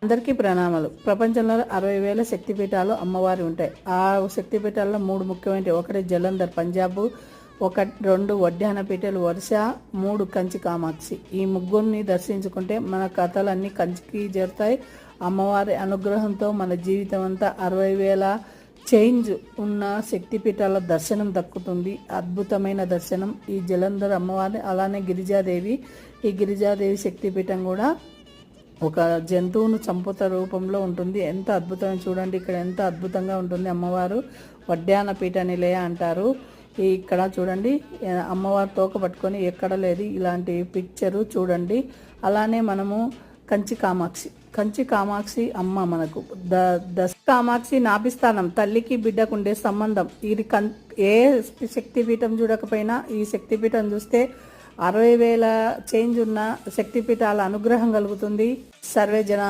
అందరికీ ప్రణామాలు. ప్రపంచంలో 60,000 శక్తిపీఠాలు అమ్మవారి ఉంటాయి. ఆ శక్తిపీఠాల్లో 3 ముఖ్యమైనవి. ఒకటి జలంధర్ పంజాబ్, 2 వడ్డాన పీఠాలు వరుస, 3 కంచి కామాక్షి. ఈ ముగ్గురిని దర్శించుకుంటే మన కథలన్నీ కంచికి చేరుతాయి. అమ్మవారి అనుగ్రహంతో మన జీవితం అంతా 60,000 చేంజ్ ఉన్న శక్తిపీఠాల దర్శనం దక్కుతుంది. అద్భుతమైన దర్శనం ఈ జలంధర్ అమ్మవారి. అలానే గిరిజాదేవి, ఈ గిరిజాదేవి శక్తిపీఠం కూడా ఒక జంతువును చంపుత రూపంలో ఉంటుంది. ఎంత అద్భుతమైన చూడండి, ఇక్కడ ఎంత అద్భుతంగా ఉంటుంది అమ్మవారు. వడ్డాన పీఠ నిలయ అంటారు. ఇక్కడ చూడండి అమ్మవారు తోక పట్టుకొని ఎక్కడ లేదు ఇలాంటి పిక్చరు చూడండి. అలానే మనము కంచి కామాక్షి అమ్మ మనకు దశ కామాక్షి నాభిస్థానం, తల్లికి బిడ్డకు ఉండే సంబంధం. ఇది ఏ శక్తిపీఠం చూడకపోయినా ఈ శక్తిపీఠం చూస్తే 60,000 చేంజ్ ఉన్న శక్తిపీఠాల అనుగ్రహం కలుగుతుంది. సర్వే జన